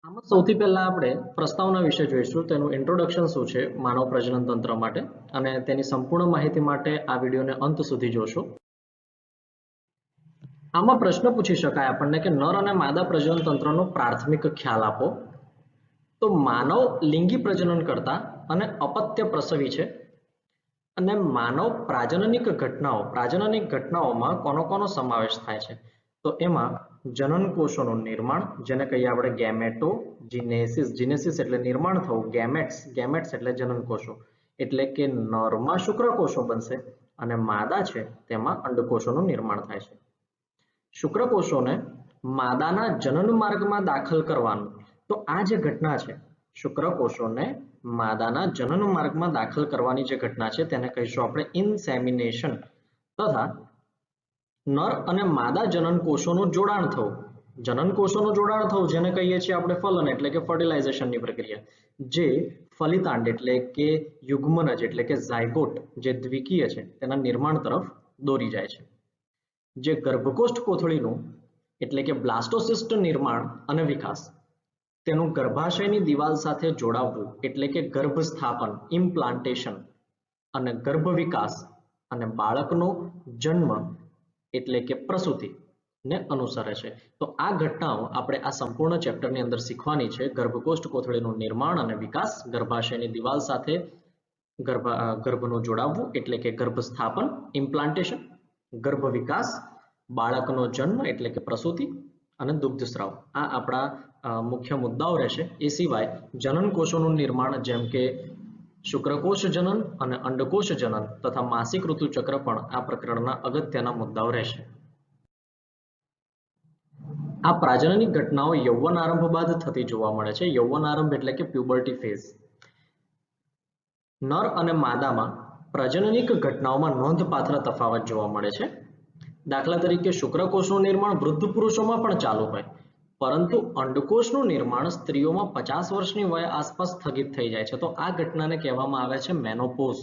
આમાં સૌથી પહેલા આપણે પ્રસ્તાવના વિશે જોઈશું, તેનું ઇન્ટ્રોડક્શન શું છે માનવ પ્રજનન તંત્ર માટે, અને તેની સંપૂર્ણ માહિતી માટે આ વિડીયોને અંત સુધી જોશો. આમાં પ્રશ્ન પૂછી શકાય આપણને કે નર અને માદા પ્રજનન તંત્રનો પ્રાથમિક ખ્યાલ આપો. તો માનવ લિંગી પ્રજનન કરતા અને અપત્ય પ્રસવી છે, અને માનવ પ્રાજનનિક ઘટનાઓમાં કોનો સમાવેશ થાય છે? તો એમાં જનન કોષોનું નિર્માણ, જેને કહીએ આપણે ગેમેટોજીનેસિસ એટલે નિર્માણ થવું, ગેમેટ્સ એટલે જનન કોષો, એટલે કે નરમાં શુક્રકોષો બનશે અને માદા છે તેમાં અંડકોષોનું નિર્માણ થાય છે. શુક્રકોષોને માદાના જનન માર્ગમાં દાખલ કરવાનું, તો આ જે ઘટના છે શુક્રકોષોને માદાના જનન માર્ગમાં દાખલ કરવાની જે ઘટના છે તેને કહીશું આપણે ઇન્સેમિનેશન, તથા નર અને માદા જનન કોષોનું જોડાણ થવું, જેને કહીએ છીએ આપણે ફલન એટલે કે ફર્ટિલાઇઝેશનની પ્રક્રિયા, જે ફલિતાંડ એટલે કે યુગ્મનજ એટલે કે ઝાયગોટ જે દ્વિકીય છે તેના નિર્માણ તરફ દોરી જાય છે. જે ગર્ભકોષ્ઠ કોથળીનું એટલે કે બ્લાસ્ટોસિસ્ટ નિર્માણ અને વિકાસ, તેનું ગર્ભાશયની દિવાલ સાથે જોડાવવું એટલે કે ગર્ભસ્થાપન ઇમ્પ્લાન્ટેશન, અને ગર્ભ વિકાસ અને બાળકનો જન્મ એટલે કે પ્રસૂતિ ને અનુસરે છે. તો આ ઘટનાઓ આપણે આ સંપૂર્ણ ચેપ્ટરની અંદર શીખવાની છે. ગર્ભકોષ્ઠ કોથળીનું નિર્માણ અને વિકાસ, ગર્ભાશયની દિવાલ સાથે ગર્ભનું જોડાવવું એટલે કે ગર્ભસ્થાપન ઇમ્પ્લાન્ટેશન, ગર્ભ વિકાસ, બાળકનો જન્મ એટલે કે પ્રસૂતિ અને દુગ્ધસ્રાવ, આ આપણા મુખ્ય મુદ્દાઓ રહેશે. એ સિવાય જનન કોષોનું નિર્માણ જેમ કે શુક્રકોષ જનન અને અંડકોષ જનન તથા માસિક ઋતુચક્ર પણ આ પ્રકરણના અગત્યના મુદ્દાઓ રહેશે. આ પ્રાજનનિક ઘટનાઓ યૌવન આરંભ બાદ થતી જોવા મળે છે. યૌવન આરંભ એટલે કે પ્યુબર્ટી ફેઝ. નર અને માદામાં પ્રજનનિક ઘટનાઓમાં નોંધપાત્ર તફાવત જોવા મળે છે. દાખલા તરીકે શુક્રકોષનું નિર્માણ વૃદ્ધ પુરુષોમાં પણ ચાલુ હોય, પરંતુ અંડકોષનું નિર્માણ સ્ત્રીઓમાં 50 વર્ષની વય આસપાસ સ્થગિત થઈ જાય છે. તો આ ઘટનાને કહેવામાં આવે છે મેનોપોઝ,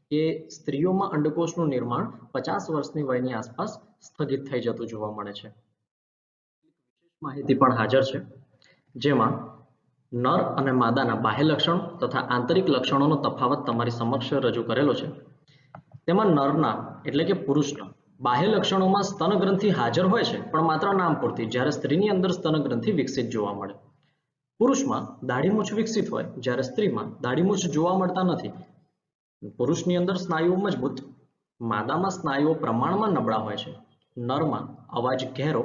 કે સ્ત્રીઓમાં અંડકોષનું નિર્માણ 50 વર્ષની વયની આસપાસ સ્થગિત થઈ જતું જોવા મળે છે. માહિતી પણ હાજર છે, જેમાં નર અને માદાના બાહ્ય લક્ષણો તથા આંતરિક લક્ષણોનો તફાવત તમારી સમક્ષ રજૂ કરેલો છે. તેમાં નરના એટલે કે પુરુષના બાહ્ય લક્ષણોમાં સ્તન ગ્રંથિ હાજર હોય છે, પણ માત્ર નામ પૂરતી, જ્યારે સ્ત્રીની અંદર સ્તન ગ્રંથિ વિકસિત જોવા મળે. પુરુષમાં દાઢીમૂછ વિકસિત હોય, જ્યારે સ્ત્રીમાં દાઢીમૂછ જોવા મળતા નથી. પુરુષની અંદર સ્નાયુઓ મજબૂત, માદામાં સ્નાયુઓ પ્રમાણમાં નબળા હોય છે. નરમાં અવાજ ઘેરો,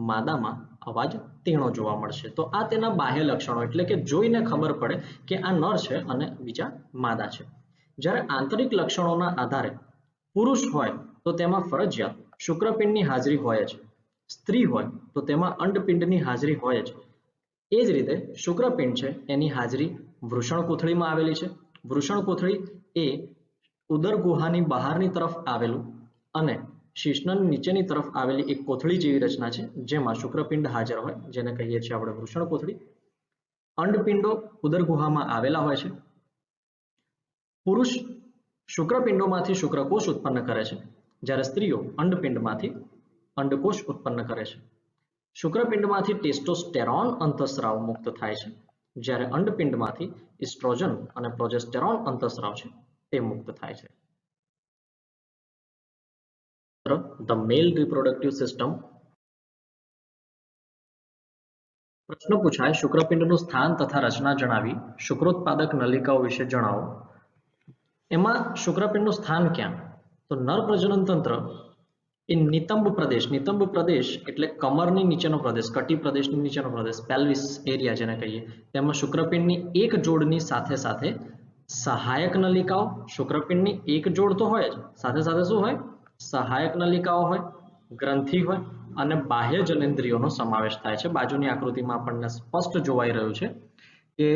માદામાં અવાજ તીણો જોવા મળશે. તો આ તેના બાહ્ય લક્ષણો, એટલે કે જોઈને ખબર પડે કે આ નર છે અને બીજા માદા છે. જ્યારે આંતરિક લક્ષણોના આધારે પુરુષ હોય તો તેમાં ફરજિયાત શુક્રપિંડની હાજરી હોય જ, સ્ત્રી હોય તો તેમાં અંડપિંડની હાજરી હોય જ. એ જ રીતે શુક્રપિંડ છે એની હાજરી વૃષણ કોથળીમાં આવેલી છે. વૃષણ કોથળી એ ઉદર ગુહાની બહારની તરફ આવેલું અને શીશ્નની નીચેની તરફ આવેલી એક કોથળી જેવી રચના છે, જેમાં શુક્રપિંડ હાજર હોય, જેને કહીએ છીએ આપણે વૃષણ કોથળી. અંડપિંડો ઉદર ગુહામાં આવેલા હોય છે. પુરુષ શુક્રપિંડોમાંથી શુક્રકોષ ઉત્પન્ન કરે છે, જ્યારે સ્ત્રીઓ અંડપિંડમાંથી અંડકોષ ઉત્પન્ન કરે છે. શુક્રપિંડમાંથી ટેસ્ટોસ્ટેરોન અંતઃસ્રાવ મુક્ત થાય છે, જ્યારે અંડપિંડમાંથી ઇસ્ટ્રોજન અને પ્રોજેસ્ટેરોન અંતઃસ્રાવ છે તે મુક્ત થાય છે. The male reproductive system. પ્રશ્ન પૂછાય, શુક્રપિંડનું સ્થાન તથા રચના જણાવી શુક્રોત્પાદક નલિકાઓ વિશે જણાવો. એમાં શુક્રપિંડનું સ્થાન ક્યાં? તો નર પ્રજનન તંત્ર એ નિતંબ પ્રદેશ એટલે કમરની નીચેનો પ્રદેશ, કટી પ્રદેશની નીચેનો પ્રદેશ, પેલ્વિસ એરિયા જેને કહીએ, તેમાં શુક્રપિંડની એક જોડની સાથે સાથે સહાયક નલિકાઓ, શુક્રપિંડની એક જોડ તો હોય જ, સાથે સાથે શું હોય? સહાયક નલિકાઓ હોય, ગ્રંથિ હોય અને બાહ્ય જનેન્દ્રિયોનો સમાવેશ થાય છે. બાજુની આકૃતિમાં આપણને સ્પષ્ટ જોવાઈ રહ્યું છે કે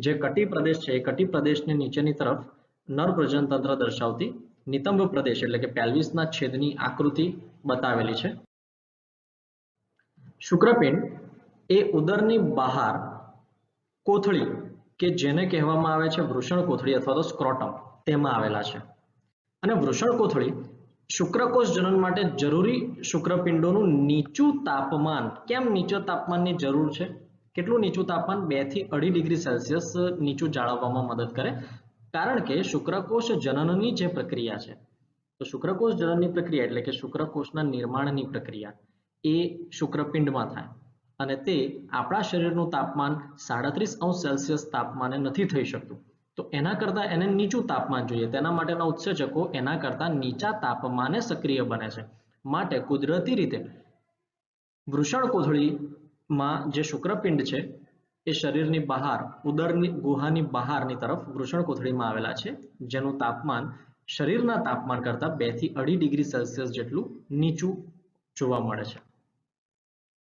જે કટી પ્રદેશ છે એ કટી પ્રદેશની નીચેની તરફ નર પ્રજનન તંત્ર દર્શાવતી નિતંબ પ્રદેશ એટલે કે પેલ્વિસના છેદની આકૃતિ બતાવેલી છે. શુક્રપિંડ એ ઉદરની બહાર કોથળી કે જેને કહેવામાં આવે છે વૃષણ કોથળી અથવા તો સ્ક્રોટમ, તેમાં આવેલા છે. અને વૃષણ કોથળી શુક્રકોષ જનન માટે જરૂરી શુક્રપિંડોનું નીચું તાપમાન, કેમ નીચા તાપમાનની જરૂર છે? કેટલું નીચું તાપમાન 2 થી 2.5 ડિગ્રી સેલ્સિયસ નીચું જાળવવામાં મદદ કરે, કારણ કે શુક્રકોષ જનનની જે પ્રક્રિયા છે, તો શુક્રકોષ જનનની પ્રક્રિયા એટલે કે શુક્રકોષના નિર્માણની પ્રક્રિયા એ શુક્રપિંડમાં થાય અને તે આપણા શરીરનું તાપમાન 37°C તાપમાને નથી થઈ શકતું. તો એના કરતાં એને નીચું તાપમાન જોઈએ, તેના માટેના ઉત્સેચકો એના કરતાં નીચા તાપમાને સક્રિય બને છે. માટે કુદરતી રીતે વૃષણ કોથળીમાં જે શુક્રપિંડ છે એ શરીરની બહાર, ઉદરની ગુહાની બહારની તરફ વૃષણ કોથળીમાં આવેલા છે, જેનું તાપમાન શરીરના તાપમાન કરતાં 2 થી 2.5 ડિગ્રી સેલ્સિયસ જેટલું નીચું જોવા મળે છે.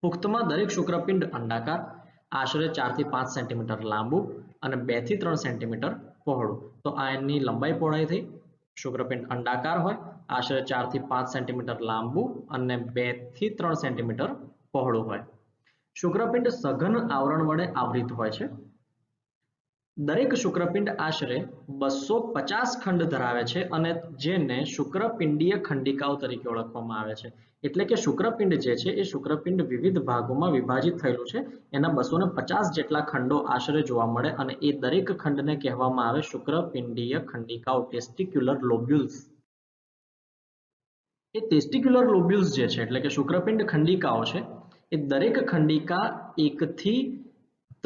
પુખ્તમાં દરેક શુક્રપિંડ અંડાકાર, આશરે 4 થી 5 સેન્ટીમીટર લાંબુ અને 2 થી 3 સેન્ટીમીટર પહોળું. તો આ એની લંબાઈ પહોળાઈ થઈ. શુક્રપિંડ અંડાકાર હોય, આશરે 4 થી 5 સેન્ટીમીટર લાંબુ અને 2 થી 3 સેન્ટીમીટર પહોળું હોય. શુક્રપિંડ સઘન આવરણ વડે આવૃત હોય છે. દરેક શુક્રપિંડ આશરે 250 ખંડ ધરાવે છે અને જેને શુક્રપિંડીય ખંડિકાઓ તરીકે ઓળખવામાં આવે છે. એટલે કે શુક્રપિંડ જે છે એ શુક્રપિંડ વિવિધ ભાગોમાં વિભાજિત થયેલું છે. એના 250 જેટલા ખંડો આશરે જોવા મળે અને એ દરેક ખંડને કહેવામાં આવે શુક્રપિંડીય ખંડિકાઓ, ટેસ્ટિક્યુલર લોબ્યુલ્સ. એ ટેસ્ટિક્યુલર લોબ્યુલ્સ જે છે એટલે કે શુક્રપિંડ ખંડિકાઓ છે, એ દરેક ખંડિકા 1 થી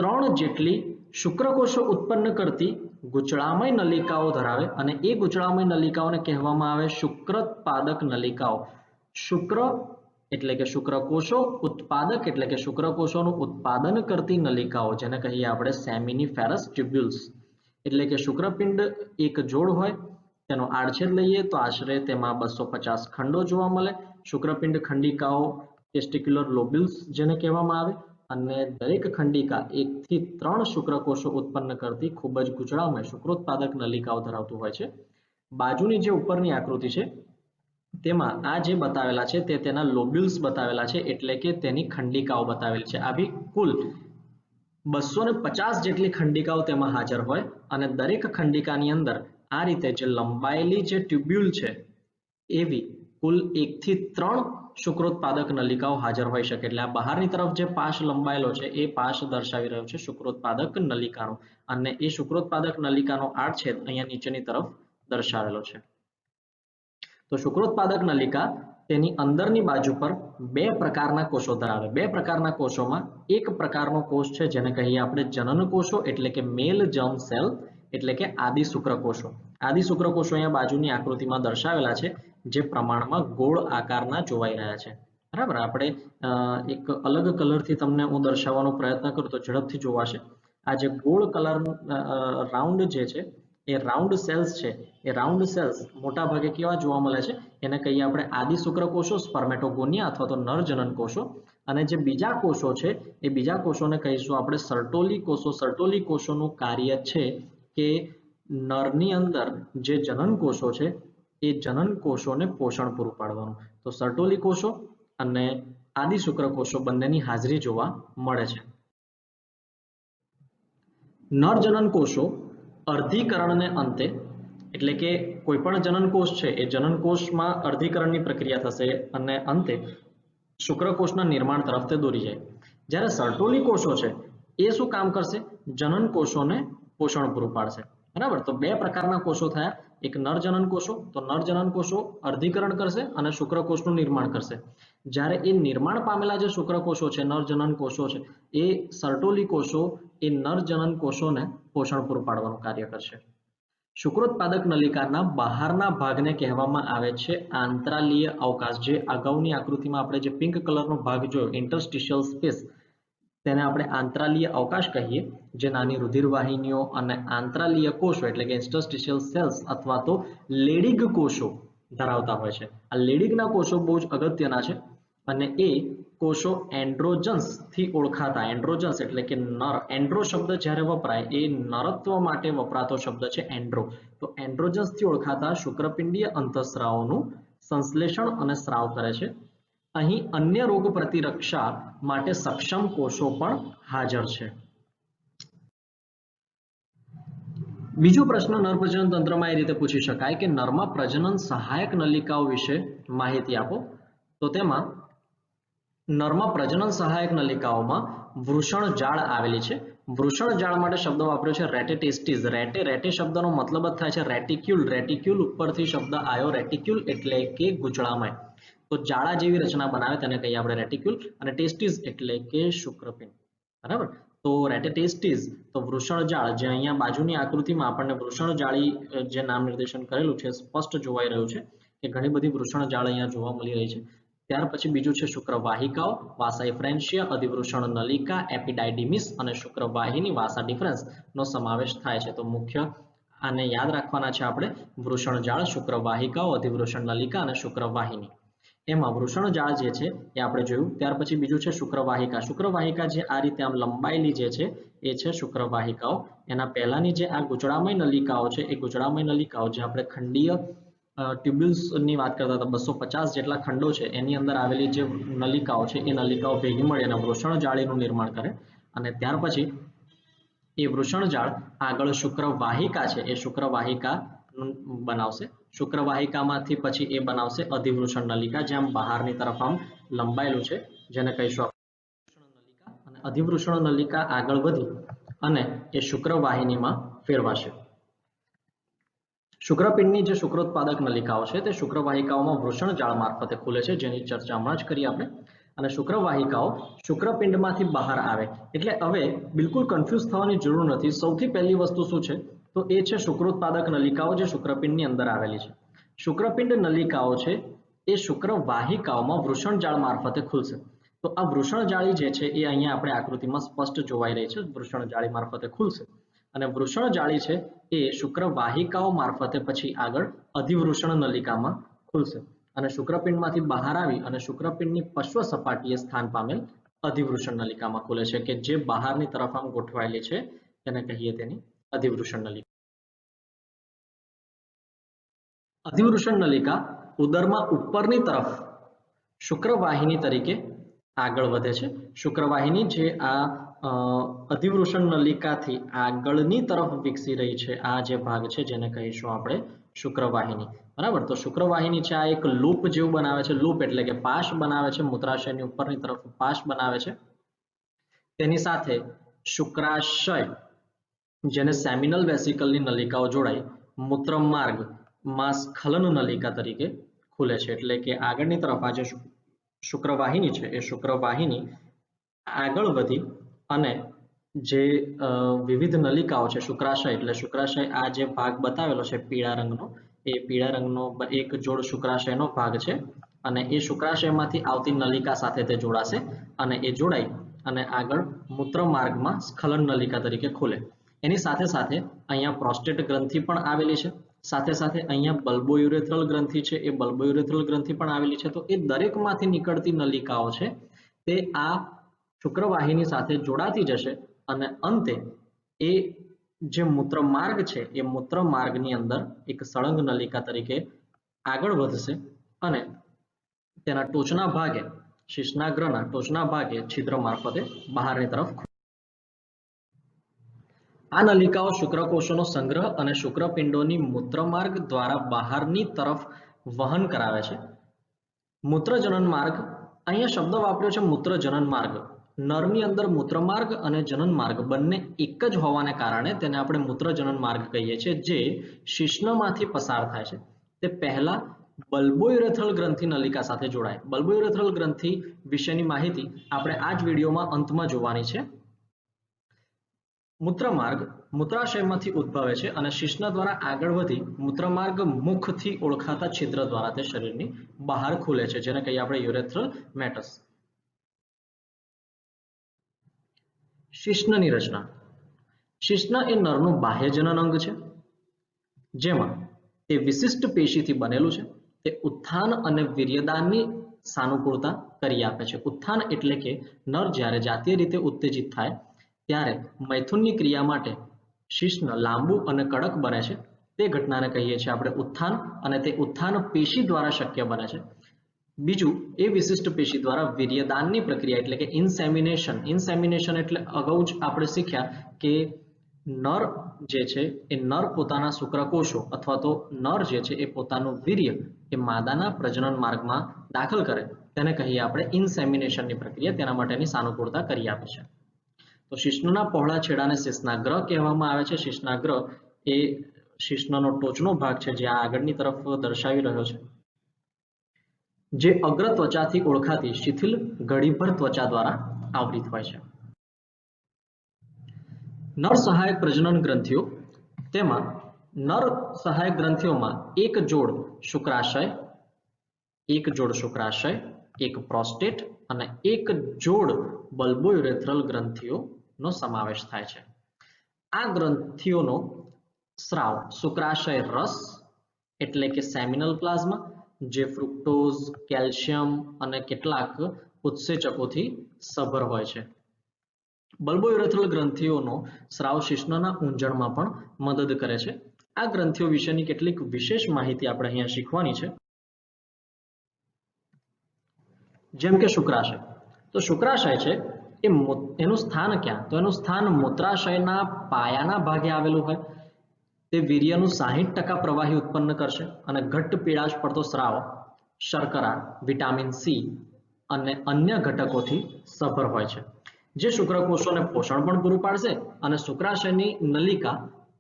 3 જેટલી શુક્રકોષો ઉત્પન્ન કરતી ગૂંચળામય નલિકાઓ ધરાવે અને એ ગૂંચળામય નલિકાઓને કહેવામાં આવે શુક્રોત્પાદક નલિકાઓ. શુક્ર એટલે કે શુક્રકોષો, ઉત્પાદક એટલે કે શુક્રકોષોનું ઉત્પાદન કરતી નલિકાઓ, જેને કહીએ આપણે સેમિનિફેરસ ટ્યુબ્યુલ્સ. એટલે કે શુક્રપિંડ એક જોડ હોય, તેનો આડછેદ લઈએ તો આશરે તેમાં 250 ખંડો જોવા મળે. શુક્રપિંડ ખંડિકાઓ ટેસ્ટિક્યુલર લોબ્યુલ્સ જેને કહેવામાં આવે અને દરેક ખંડિકા 1 થી 3 શુક્રકોષો ઉત્પન્ન કરતી ખૂબ જ ગૂંચળામય શુક્રોત્પાદક નલિકાઓ ધરાવતું હોય છે. બાજુની જે ઉપરની આકૃતિ છે તેમાં આ જે બતાવેલા છે તે તેના લોબ્યુલ્સ બતાવેલા છે, એટલે કે તેની ખંડિકાઓ બતાવેલી છે. આવી કુલ 250 જેટલી ખંડિકાઓ તેમાં હાજર હોય અને દરેક ખંડિકાની અંદર આ રીતે જે લંબાયેલી જે ટ્યુબ્યુલ છે એવી કુલ 1 થી 3 શુક્રોત્પાદક નલિકાઓ હાજર હોઈ શકે. એટલે આ બહારની તરફ જે પાશ લંબાયેલો છે એ પાશ દર્શાવી રહ્યો છે શુક્રોત્પાદક નલિકાનો અને એ શુક્રોત્પાદક નલિકાનો આડછેદ અહીંયા નીચેની તરફ દર્શાવેલો છે. તો શુક્રોત્પાદક નલિકા તેની અંદરની બાજુ પર 2 પ્રકારના કોષો ધરાવે. 2 પ્રકારના કોષોમાં એક પ્રકારનો કોષ છે જેને કહીએ આપણે જનન કોષો એટલે કે મેલ જર્મ સેલ એટલે કે આદિ શુક્રકોષો. આદિ શુક્રકોષો અહીંયા બાજુની આકૃતિમાં દર્શાવેલા છે, જે પ્રમાણમાં ગોળ આકારના જોવાઈ રહ્યા છે. બરાબર, આપણે એક અલગ કલરથી તમને હું દર્શાવવાનો પ્રયત્ન કરું તો ઝડપથી જોવાશે. આ જે ગોળ કલર રાઉન્ડ જે છે એ રાઉન્ડ સેલ્સ છે, એ રાઉન્ડ સેલ્સ મોટા ભાગે કેવા જોવા મળે છે, એને કહીએ આપણે આદિ શુક્રકોષો, સ્પર્મેટોગોનિયા અથવા તો નરજનન કોષો. અને જે બીજા કોષો છે એ બીજા કોષોને કહીશું આપણે સર્ટોલી કોષો. સર્ટોલી કોષોનું કાર્ય છે કે નરની અંદર જે જનન કોષો છે એ જનન કોષોને પોષણ પૂરું પાડવાનું. તો સર્ટોલી કોષો અને આદિ શુક્રકોષો બંનેની હાજરી જોવા મળે છે. નરજનન કોષો અર્ધીકરણને અંતે એટલે કે કોઈ પણ જનન કોષ છે એ જનન કોષમાં અર્ધીકરણની પ્રક્રિયા થશે અને અંતે શુક્રકોષના નિર્માણ તરફ તે દોરી જાય. જ્યારે સર્ટોલી કોષો છે એ શું કામ કરશે? જનન કોષોને પોષણ પૂરું પાડશે. બરાબર, તો 2 પ્રકારના કોષો થયા. એક નરજનન કોષો, તો નરજનન કોષો અર્ધીકરણ કરશે અને શુક્રકોષનું નિર્માણ કરશે. જ્યારે એ નિર્માણ પામેલા જે શુક્રકોષો છે, નરજનન કોષો છે, એ સર્ટોલી કોષો એ નરજનન કોષોને પોષણ પૂરું પાડવાનું કાર્ય કરશે. શુક્રોત્પાદક નલિકાના બહારના ભાગને કહેવામાં આવે છે આંતરાલીય અવકાશ. જે અગાઉની આકૃતિમાં આપણે જે પિંક કલરનો ભાગ જોયો, ઇન્ટરસ્ટિશિયલ સ્પેસ, તેને આપણે આંતરાલીય અવકાશ કહીએ, જે નાની રુધિરવાહિનીઓ અને આંતરાલીય કોષો એટલે કે ઇન્ટરસ્ટિશિયલ સેલ્સ અથવા તો લેડિગ કોષો ધરાવતા હોય છે. આ લેડિગના કોષો બહુ જ અગત્યના છે અને એ કોષો એન્ડ્રોજન્સ થી ઓળખાતા, એન્ડ્રોજન્સ એટલે કે નર, એન્ડ્રો શબ્દ જ્યારે વપરાય એ નરત્વ માટે વપરાતો શબ્દ છે એન્ડ્રો. તો એન્ડ્રોજન્સ થી ઓળખાતા શુક્રપિંડીય અંતઃસ્રાવોનું સંશ્લેષણ અને સ્રાવ કરે છે. અહીં અન્ય રોગ પ્રતિરક્ષા માટે સક્ષમ કોષો પણ હાજર છે. બીજો પ્રશ્ન નર પ્રજનન તંત્રમાં એ રીતે પૂછી શકાય કે નરમાં પ્રજનન સહાયક નલિકાઓ વિશે માહિતી આપો. તો તેમાં નરમાં પ્રજનન સહાયક નલિકાઓમાં વૃષણ જાળ આવેલી છે. વૃષણ જાળ માટે શબ્દ વાપર્યો છે રેટેટેસ્ટિસ. રેટે શબ્દનો મતલબ જ થાય છે રેટિક્યુલ. રેટિક્યુલ ઉપરથી શબ્દ આવ્યો. રેટિક્યુલ એટલે કે ગૂંચળામય. તો જાળા જેવી રચના બનાવે તેને કહીએ આપણે રેટિક્યુલ, અને ટેસ્ટિસ એટલે કે શુક્રપિંડ. બરાબર. તો રેટેટેસ્ટિસ તો વૃષણ જાળ, જે અહીંયા બાજુની આકૃતિમાં આપણને વૃષણ જાળી જે નામ નિર્દેશન કરેલું છે સ્પષ્ટ જોવાઈ રહ્યું છે કે ઘણી બધી વૃષણ જાળ અહીંયા જોવા મળી રહી છે. ત્યાર પછી બીજું છે શુક્રવાહિકાઓ, વાસા ઇફ્રેન્શિયા, અધિવૃષણ નલિકા, એપિડાયડિમિસ અને શુક્રવાહિની વાસા ડિફરન્સ નો સમાવેશ થાય છે. તો મુખ્ય આને યાદ રાખવાના છે આપણે: વૃષણ જાળ, શુક્રવાહિકાઓ, અધિવૃષણ નલિકા અને શુક્રવાહિની. એમાં વૃષણ જાળ જે છે એ આપણે જોયું. ત્યાર પછી બીજું છે શુક્રવાહિકા. શુક્રવાહિકા જે આ રીતે આમ લંબાયેલી જે છે એ છે શુક્રવાહિકાઓ. એના પહેલાની જે આ ગૂંચળામય નલિકાઓ છે એ ગૂંચળામય નલિકાઓ જે આપણે ખંડીય ટ્યુબ્યુલ્સની વાત કરતા હતા, 250 જેટલા ખંડો છે એની અંદર આવેલી જે નલિકાઓ છે એ નલિકાઓ ભેગી મળી અને વૃષણ જાળીનું નિર્માણ કરે. અને ત્યાર પછી એ વૃષણ જાળ આગળ શુક્રવાહિકા છે એ શુક્રવાહિકા બનાવશે. શુક્રવાહિકામાંથી પછી એ બનાવશે અધિવૃષણ નલિકા, જે આમ બહારની તરફ આમ લંબાયેલું છે, જેને કહીશું નલિકા. અને અધિવૃષણ નલિકા આગળ વધી અને એ શુક્રવાહિનીમાં ફેરવાશે. શુક્રપિંડની જે શુક્રોત્પાદક નલિકાઓ છે તે શુક્રવાહિકાઓમાં વૃષણ જાળ મારફતે ખુલે છે, જેની ચર્ચા હમણાં જ કરી આપણે. અને શુક્રવાહિકાઓ શુક્રપિંડમાંથી બહાર આવે. એટલે હવે બિલકુલ કન્ફ્યુઝ થવાની જરૂર નથી. સૌથી પહેલી વસ્તુ શું છે તો એ છે શુક્રોત્પાદક નલિકાઓ જે શુક્રપિંડની અંદર આવેલી છે. શુક્રપિંડ નલિકાઓ છે એ શુક્રવાહિકાઓમાં વૃષણ જાળ મારફતે ખુલશે. તો આ વૃષણ જાળી જે છે એ અહીંયા આપણે આકૃતિમાં સ્પષ્ટ જોવાઈ રહી છે. વૃષણ જાળી મારફતે ખુલશે અને વૃષણ જાળી છે એ શુક્રવાહિકાઓ મારફતે પછી આગળ અધિવૃષણ નલિકામાં ખુલશે અને શુક્રપિંડમાંથી બહાર આવી અને શુક્રપિંડની પશ્વ સપાટીએ સ્થાન પામેલ અધિવૃષણ નલિકામાં ખુલે છે, કે જે બહારની તરફ આમ ગોઠવાયેલી છે તેને કહીએ તેની અધિવૃષણ નલિકા. અધિવૃષણ નલિકા ઉદરમાં ઉપરની તરફ શુક્રવાહિની તરીકે આગળ વધે છે. શુક્રવાહિની જે આ અધિવૃષણ નલિકાથી આગળની તરફ વિકસી રહી છે, આ જે ભાગ છે જેને કહીશું આપણે શુક્રવાહિની. બરાબર. તો શુક્રવાહિની છે આ એક લૂપ જેવું બનાવે છે. લૂપ એટલે કે પાશ બનાવે છે. મૂત્રાશયની ઉપરની તરફ પાશ બનાવે છે. તેની સાથે શુક્રાશય જેને સેમિનલ વેસિકલની નલિકાઓ જોડાઈ મૂત્ર માર્ગમાં સ્ખલન નલિકા તરીકે ખુલે છે. એટલે કે આગળની તરફ આ જે શુક્રવાહિની છે એ શુક્રવાહિની આગળ વધી અને જે વિવિધ નલિકાઓ છે શુક્રાશય, એટલે શુક્રાશય આ જે ભાગ બતાવેલો છે પીળા રંગનો, એ પીળા રંગનો એક જોડ શુક્રાશયનો ભાગ છે અને એ શુક્રાશયમાંથી આવતી નલિકા સાથે તે જોડાશે અને એ જોડાઈ અને આગળ મૂત્ર માર્ગમાં સ્ખલન નલિકા તરીકે ખુલે. એની સાથે સાથે અહીંયા પ્રોસ્ટેટ ગ્રંથિ પણ આવેલી છે. સાથે સાથે અહીંયા બલ્બોયુરેથ્રલ ગ્રંથિ છે, એ બલ્બોયુરેથ્રલ ગ્રંથિ પણ આવેલી છે. તો એ દરેકમાંથી નીકળતી નલિકાઓ છે તે આ શુક્રવાહિની સાથે જોડાતી જશે અને અંતે એ જે મૂત્ર માર્ગ છે એ મૂત્ર માર્ગની અંદર એક સળંગ નલિકા તરીકે આગળ વધશે અને તેના ટોચના ભાગે શિશ્નાગ્રના ટોચના ભાગે છિદ્ર મારફતે બહારની તરફ. આ નલિકાઓ શુક્રકોષોનો સંગ્રહ અને શુક્રપિંડોની મૂત્રમાર્ગ દ્વારા બહારની તરફ વહન કરાવે છે. મૂત્રજનન માર્ગ, અહીંયા શબ્દ વાપર્યો છે મૂત્રજનન માર્ગ. નરની અંદર મૂત્રમાર્ગ અને જનન માર્ગ બંને એક જ હોવાને કારણે તેને આપણે મૂત્રજનન માર્ગ કહીએ છીએ, જે શિશ્નમાંથી પસાર થાય છે. તે પહેલા બલ્બોયુરેથ્રલ ગ્રંથિ નલિકા સાથે જોડાય. બલ્બોયુરેથ્રલ ગ્રંથિ વિશેની માહિતી આપણે આ જ વિડીયોમાં અંતમાં જોવાની છે. મૂત્રમાર્ગ મૂત્રાશયમાંથી ઉદ્ભવે છે અને શિશ્ન દ્વારા આગળ વધી મૂત્રમાર્ગ મુખથી ઓળખાતા છિદ્ર દ્વારા તે શરીરની બહાર ખુલે છે, જેને કહીએ આપણે યુરેથ્રલ મેટસ. શિશ્નની રચના. શિશ્ન એ નરનું બાહ્ય જનન અંગ છે, જેમાં તે વિશિષ્ટ પેશીથી બનેલું છે. તે ઉત્થાન અને વીર્યદાનની સાનુકૂળતા કરી આપે છે. ઉત્થાન એટલે કે નર જ્યારે જાતીય રીતે ઉત્તેજિત થાય ત્યારે મૈથુનની ક્રિયા માટે શિશ્ન લાંબુ અને કડક બને છે. તે ઘટનાને કહીએ છીએ આપણે ઉત્થાન, અને તે ઉત્થાન પેશી દ્વારા શક્ય બને છે. બીજું, એ વિશિષ્ટ પેશી દ્વારા વીર્યદાનની પ્રક્રિયા એટલે કે ઇન્સેમિનેશન. ઇન્સેમિનેશન એટલે અગાઉ જ આપણે શીખ્યા કે નર જે છે એ નર પોતાના શુક્રકોષો અથવા તો નર જે છે એ પોતાનું વીર્ય એ માદાના પ્રજનન માર્ગમાં દાખલ કરે તેને કહીએ આપણે ઇન્સેમિનેશનની પ્રક્રિયા. તેના માટેની સાનુકૂળતા કરી આપે છે. તો શિશ્નના પહોળા છેડાને શિશ્નાગ્ર કહેવામાં આવે છે. શિશ્નાગ્ર એ શિશ્નનો ટોચનો ભાગ છે જે આગળની તરફ દર્શાવી રહ્યો છે, જે અગ્ર ત્વચાથી ઓળખાતી શિથિલ ઘડીભર ત્વચા દ્વારા આવૃત હોય છે. નર સહાયક પ્રજનન ગ્રંથિઓ, તેમાં નર સહાયક ગ્રંથિઓમાં એક જોડ શુક્રાશય, એક પ્રોસ્ટેટ અને એક જોડ બલ્બોયુરેથ્રલ ગ્રંથિઓનો સમાવેશ થાય છે. આ ગ્રંથિઓનો સ્રાવ શુક્રાશય રસ એટલે કે સેમિનલ પ્લાઝ્મા, જે ફ્રુક્ટોઝ, કેલ્શિયમ અને કેટલાક ઉત્સેચકોથી સભર હોય છે. બલ્બોયુરેથ્રલ ગ્રંથિઓનો સ્રાવ શિશ્નના ઊંજણમાં પણ મદદ કરે છે. આ ગ્રંથિઓ વિશેની કેટલીક વિશેષ માહિતી આપણે અહીંયા શીખવાની છે. જેમ કે શુક્રાશય, તો શુક્રાશય છે એનું સ્થાન ક્યાં? તો એનું સ્થાન મૂત્રાશયના પાયાના ભાગે આવેલું હોય. તે વીર્યનું 60% પ્રવાહી ઉત્પન્ન કરશે અને ઘટ્ટ પીળાશ પડતો સ્રાવ શર્કરા, વિટામિન સી અને અન્ય ઘટકોથી સભર હોય છે, જે શુક્રકોષોને પોષણ પણ પૂરું પાડશે અને શુક્રાશયની નલિકા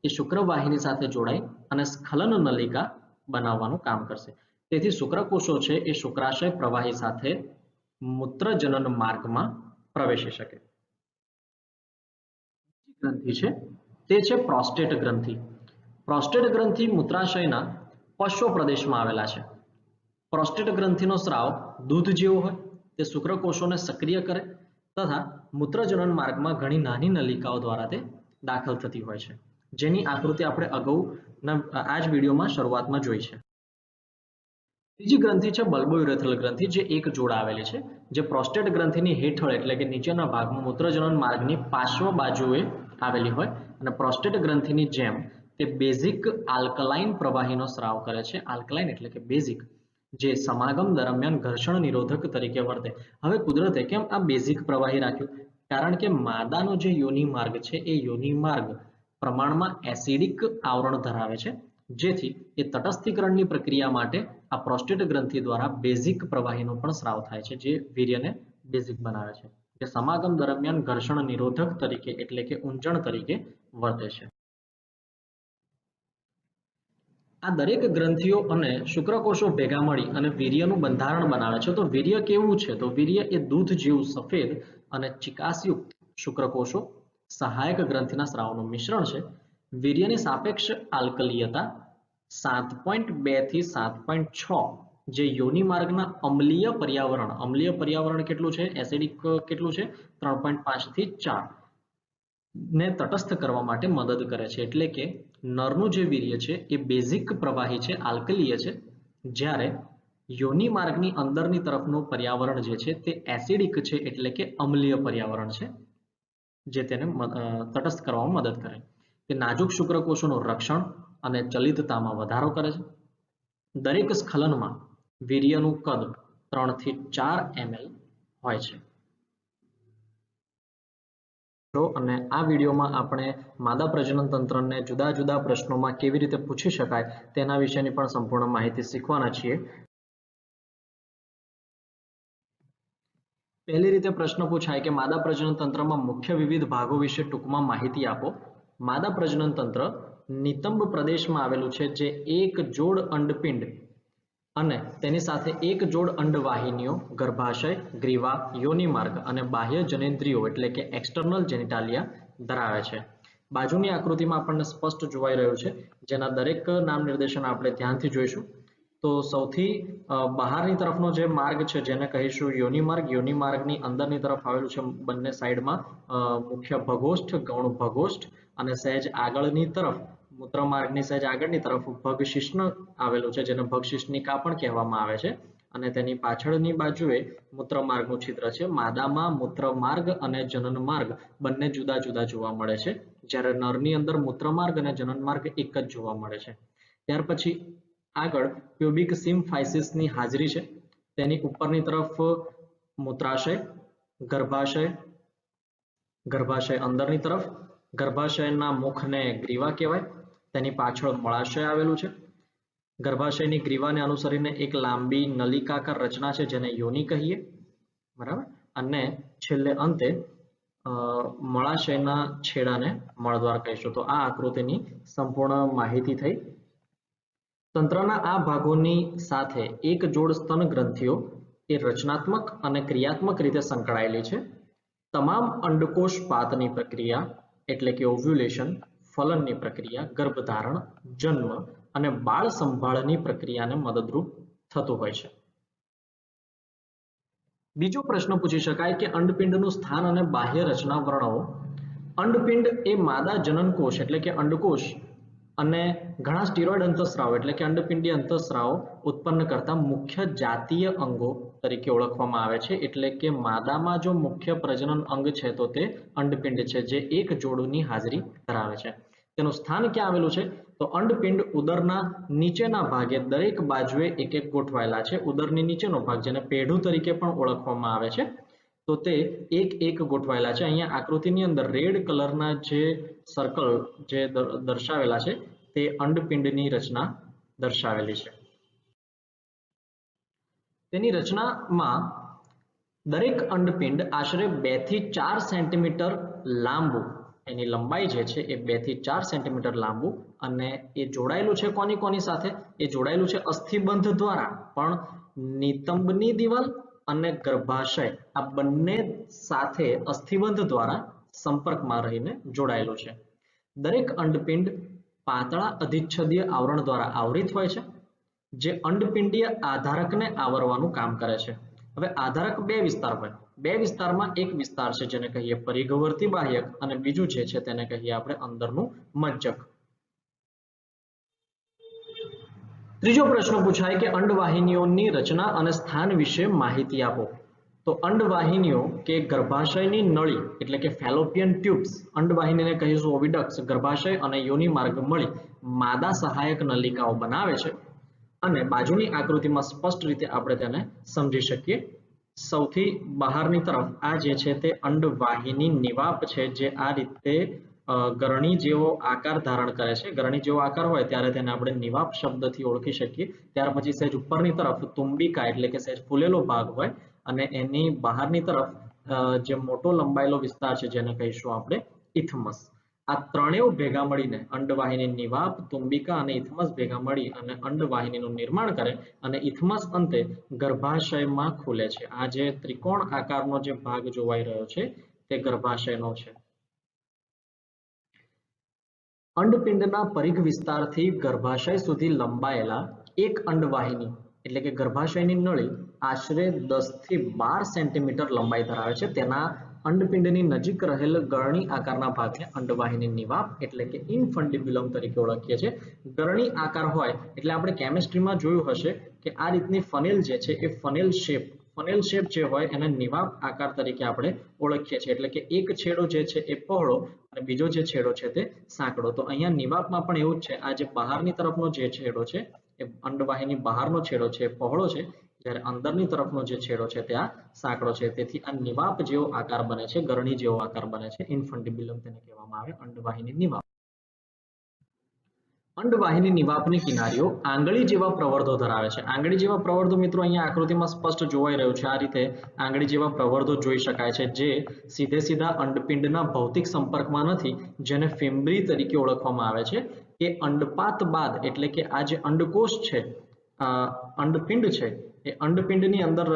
એ શુક્રવાહિની સાથે જોડાઈ અને સ્ખલન નલિકા બનાવવાનું કામ કરશે. તેથી શુક્રકોષો છે એ શુક્રાશય પ્રવાહી સાથે મૂત્રજનન માર્ગમાં પ્રવેશી શકે. ગ્રંથિ છે તે છે પ્રોસ્ટેટ ગ્રંથિ. પ્રોસ્ટેટ ગ્રંથિ મૂત્રાશયના પશ્વ પ્રદેશમાં આવેલા છે. પ્રોસ્ટેટ ગ્રંથિનો સ્રાવ દૂધ જેવો હોય, તે શુક્રકોષોને સક્રિય કરે તથા મૂત્રજનન માર્ગમાં ઘણી નાની નલિકાઓ દ્વારા તે દાખલ થતી હોય છે, જેની આકૃતિ આપણે અગાઉના આ જ વિડીયોમાં શરૂઆતમાં જોઈ છે. ત્રીજી ગ્રંથિ છે બલ્બોયુરેથ્રલ ગ્રંથિ, જે એક જોડ આવેલી છે, જે પ્રોસ્ટેટ ગ્રંથિની હેઠળ એટલે કે નીચેના ભાગમાં મૂત્રજનન માર્ગની પાર્શ્વ બાજુએ આવેલી હોય અને પ્રોસ્ટેટ ગ્રંથિની જેમ તે બેઝિક આલ્કલાઇન પ્રવાહીનો સ્રાવ કરે છે. આલ્કલાઇન એટલે કે બેઝિક, જે સમાગમ દરમિયાન ઘર્ષણ નિરોધક તરીકે વર્તે. હવે કુદરતે કેમ આ બેઝિક પ્રવાહી રાખ્યું? કારણ કે માદાનો જે યોનિ માર્ગ છે એ યોનિ માર્ગ પ્રમાણમાં એસિડિક આવરણ ધરાવે છે, જેથી એ તટસ્થીકરણની પ્રક્રિયા માટે આ પ્રોસ્ટેટ ગ્રંથિ દ્વારા બેઝિક પ્રવાહીનો પણ સ્રાવ થાય છે, જે વીર્યને બેઝિક બનાવે છે, જે સમાગમ દરમિયાન ઘર્ષણ નિરોધક તરીકે એટલે કે ઊંજણ તરીકે વર્તે છે. આ દરેક ગ્રંથિઓ અને શુક્રકોષો ભેગા મળી અને વીર્યનું બંધારણ બનાવે છે. તો વીર્ય કેવું છે? તો વીર્ય એ દૂધ જેવું સફેદ અને ચિકાસયુક્ત શુક્રકોષો સહાયક ગ્રંથિના સ્રાવનું મિશ્રણ છે. વીર્યની સાપેક્ષ આલ્કલીયતા 7.2 થી 7.6, જે યોનિ માર્ગના અમ્લીય પર્યાવરણ કેટલું છે, એસિડિક કેટલું છે, 3.5 થી 4 ને તટસ્થ કરવા માટે મદદ કરે છે. એટલે કે નરનું જે વીર્ય છે એ બેઝિક પ્રવાહી છે, આલ્કલીય છે, જ્યારે યોનિ માર્ગની અંદરની તરફનું પર્યાવરણ જે છે તે એસિડિક છે, એટલે કે અમ્લીય પર્યાવરણ છે, જે તેને તટસ્થ કરવામાં મદદ કરે. તે નાજુક શુક્રકોષોનું રક્ષણ અને ચલિતતામાં વધારો કરે છે. દરેક સ્ખલનમાં વીર્યનું કદ 3 થી 4 ml હોય છે. અને આ વિડીયોમાં આપણે માદા પ્રજનન તંત્રને જુદા જુદા પ્રશ્નોમાં કેવી રીતે પૂછી શકાય તેના વિશેની પણ સંપૂર્ણ માહિતી શીખવાના છીએ. પહેલી રીતે પ્રશ્ન પૂછાય કે માદા પ્રજનન તંત્રમાં મુખ્ય વિવિધ ભાગો વિશે ટૂંકમાં માહિતી આપો. માદા પ્રજનન તંત્ર નિતંબ પ્રદેશમાં આવેલું છે, જે એક જોડ અંડપિંડ અને તેની સાથે એક જોડ અંડવાહિનીઓ, ગર્ભાશય, ગ્રીવા, યોનિ માર્ગ અને બાહ્ય જનેન્દ્રિયો એટલે કે એક્સટર્નલ જેનિટાલિયા ધરાવે છે. બાજુની આકૃતિમાં આપણને સ્પષ્ટ જોવાઈ રહ્યું છે, જેના દરેક નામ નિર્દેશન આપણે ધ્યાનથી જોઈશું. તો સૌથી બહારની તરફનો જે માર્ગ છે જેને કહીશું યોનિ માર્ગ, યોનિ માર્ગની અંદરની તરફ આવેલું છે બંને સાઈડમાં મુખ્ય ભગોષ્ઠ, ગૌણ ભગોષ્ઠ અને સહેજ આગળની તરફ મૂત્ર માર્ગની સહેજ આગળની તરફ ભગશિશ્ન આવેલું છે, જેને ભગશિશ્નિકા પણ કહેવામાં આવે છે, અને તેની પાછળની બાજુએ મૂત્ર માર્ગનું છિદ્ર છે. માદામાં મૂત્ર માર્ગ અને જનન માર્ગ બંને જુદા જુદા જોવા મળે છે, જ્યારે નરની અંદર મૂત્ર માર્ગ અને જનન માર્ગ એક જ જોવા મળે છે. ત્યાર પછી આગળ પ્યુબિક સિમ્ફાઇસિસની હાજરી છે. તેની ઉપરની તરફ મૂત્રાશય, ગર્ભાશય અંદરની તરફ, ગર્ભાશયના મુખને ગ્રીવા કહેવાય, તેની પાછળ મળાશય આવેલું છે. ગર્ભાશયની ગ્રીવાને અનુસરીને એક લાંબી નલિકાકાર રચના છે જેને યોનિ કહીએ, બરાબર, અને છેલ્લે અંતે મળાશયના છેડાને મળદ્વાર કહીશું. તો આ આકૃતિની સંપૂર્ણ માહિતી થઈ. તંત્રના આ ભાગોની સાથે એક જોડ સ્તન ગ્રંથિઓ એ રચનાત્મક અને ક્રિયાત્મક રીતે સંકળાયેલી છે. તમામ અંડકોષ પાતની પ્રક્રિયા એટલે કે ઓવ્યુલેશન, ફલનની પ્રક્રિયા, ગર્ભધારણ, જન્મ અને બાળ સંભાળની પ્રક્રિયાને મદદરૂપ થતું હોય છે. બીજો પ્રશ્ન પૂછી શકાય કે અંડપિંડનું સ્થાન અને બાહ્ય રચના વર્ણવો. અંડપિંડ એ માદા જનનકોષ એટલે કે અંડકોષ અને ઘણા સ્ટીરોઇડ અંતઃસ્રાવો એટલે કે અંડપિંડીય અંતઃસ્રાવો ઉત્પન્ન કરતા મુખ્ય જાતીય અંગો તરીકે ઓળખવામાં આવે છે. એટલે કે માદામાં જો મુખ્ય પ્રજનન અંગ છે તો તે અંડપિંડ છે, જે એક જોડની હાજરી ધરાવે છે. તેનું સ્થાન ક્યાં આવેલું છે? તો અંડપિંડ ઉદરના નીચેના ભાગે દરેક બાજુએ એક એક ગોઠવાયેલા છે. ઉદરની નીચેનો ભાગ, જેને પેઢું તરીકે પણ ઓળખવામાં આવે છે, તો તે એક એક ગોઠવાયેલા છે. અહીંયા આકૃતિની અંદર રેડ કલરના જે સર્કલ જે દર્શાવેલા છે તે અંડપિંડની રચના દર્શાવેલી છે. તેની રચનામાં દરેક અંડપિંડ આશરે 2 થી 4 સેન્ટીમીટર લાંબુ, એની લંબાઈ જે છે એ 2 થી 4 સેન્ટીમીટર લાંબુ, અને એ જોડાયેલું છે કોની સાથે? એ જોડાયેલું છે અસ્થિબંધ દ્વારા, પણ નિતંબની દિવાલ અને ગર્ભાશય આ બંને સાથે અસ્થિબંધ દ્વારા સંપર્કમાં રહીને જોડાયેલું છે. દરેક અંડપિંડ પાતળા અધિચ્છદીય આવરણ દ્વારા આવરિત હોય છે, જે અંડપિંડીય આધારકને આવરવાનું કામ કરે છે. હવે આધારક બે વિસ્તાર હોય. બે વિસ્તારમાં એક વિસ્તાર છે જેને કહીએ પરિઘવર્તી બાહ્યક, અને બીજું જે છે તેને કહીએ આપણે અંદરનું મજ્જક. ત્રીજો પ્રશ્ન પૂછાય કે અંડવાહિનીઓની રચના અને સ્થાન વિશે માહિતી આપો. તો અંડવાહિનીઓ કે ગર્ભાશયની નળી એટલે કે ફેલોપિયન ટ્યુબ્સ, અંડવાહિનીને કહીશું ઓવિડક્ટ્સ, ગર્ભાશય અને યોનિ માર્ગ મળી માદા સહાયક નલિકાઓ બનાવે છે. અને બાજુની આકૃતિમાં સ્પષ્ટ રીતે આપણે તેને સમજી શકીએ. સૌથી બહારની તરફ આ જે છે તે અંડવાહિની નિવાપ છે, જે આ રીતે ગરણી જેવો આકાર ધારણ કરે છે. ગરણી જેવો આકાર હોય ત્યારે તેને આપણે નિવાપ શબ્દથી ઓળખી શકીએ. ત્યાર પછી સહેજ ઉપરની તરફ તુંબિકા એટલે કે સહેજ ફૂલેલો ભાગ હોય, અને એની બહારની તરફ જે મોટો લંબાયેલો વિસ્તાર છે જેને કહીશું આપણે ઇથમસ. આ ત્રણેય ભેગા મળીને અંડવાહિની નિવાપ, તુંબિકા અને ઇથમસ ભેગા મળી અને અંડવાહિનીનું નિર્માણ કરે, અને ઇથમસ અંતે ગર્ભાશયમાં ખુલે છે. આ જે ત્રિકોણ આકારનો જે ભાગ જોવાઈ રહ્યો છે તે ગર્ભાશયનો છે. અંડપિંડના પરિઘ વિસ્તારથી ગર્ભાશય સુધી લંબાયેલા એક અંડવાહિની એટલે કે ગર્ભાશયની નળી આશરે 10 થી 12 સેન્ટીમીટર લંબાઈ ધરાવે છે. તેના અંડપિંડની નજીક રહેલ ગરણી આકારના ભાગને અંડવાહિની નિવાપ એટલે કે ઇન્ફન્ડિબ્યુલમ તરીકે ઓળખીએ છીએ. ગરણી આકાર હોય એટલે આપણે કેમિસ્ટ્રીમાં જોયું હશે કે આ રીતની ફનેલ જે છે એ ફનેલ શેપ જે હોય એને નિવાપ આકાર તરીકે આપણે ઓળખીએ છીએ. એટલે કે એક છેડો જે છે એ પહોળો અને બીજો જે છેડો છે તે સાંકડો. તો અહીંયા નિવાપમાં પણ એવું જ છે. આ જે બહારની તરફનો જે છેડો છે એ અંડવાહિની બહારનો છેડો છે એ પહોળો છે, જ્યારે અંદરની તરફનો જે છેડો છે તે આ સાંકડો છે. તેથી આ નિવાપ જેવો આકાર બને છે, ગરણી જેવો આકાર બને છે. ઇન્ફન્ડિબ્યુલમ તેને કહેવામાં આવે, અંડવાહિની નિવાપ. અંડવાહિની નિવાપની કિનારીઓ આંગળી જેવા પ્રવર્ધો ધરાવે છે. આંગળી જેવા પ્રવર્ધો મિત્રો અહીંયા આકૃતિમાં સ્પષ્ટ જોવાઈ રહ્યું છે. આ રીતે આંગળી જેવા પ્રવર્ધો જોઈ શકાય છે, જે સીધા અંડપિંડના ભૌતિક સંપર્કમાં નથી, જેને ફિમ્બ્રી તરીકે ઓળખવામાં આવે છે. એ અંડપાત બાદ એટલે કે આ જે અંડકોષ છે, અંડપિંડ છે, એ અંડપિંડની અંદર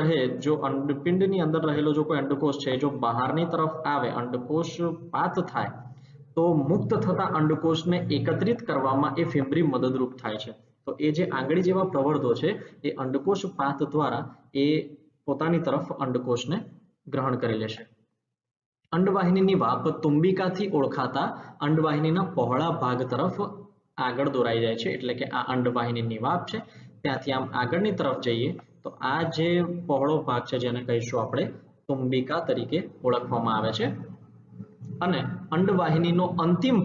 અંડપિંડની અંદર રહેલો જો કોઈ અંડકોષ છે, જો બહારની તરફ આવે, અંડકોષ પાત થાય, તો મુક્ત થતા અંડકોષને એકત્રિત કરવામાં એ ફિમ્બ્રી મદદરૂપ થાય છે. તો એ જે આંગળી જેવા પ્રવર્ધો છે એ અંડકોષ પાત દ્વારા એ પોતાની તરફ અંડકોષને ગ્રહણ કરી લેશે. અંડવાહિનીની વાપ તુંબિકાથી ઓળખાતા અંડવાહિનીના પહોળા ભાગ તરફ આગળ દોરાઈ જાય છે. એટલે કે આ અંડવાહિનીની વાપ છે, ત્યાંથી આમ આગળની તરફ જઈએ તો આ જે પહોળો ભાગ છે જેને કહીશું આપણે તુંબિકા તરીકે ઓળખવામાં આવે છે. અને અંડવાહિનીનો અંતિમ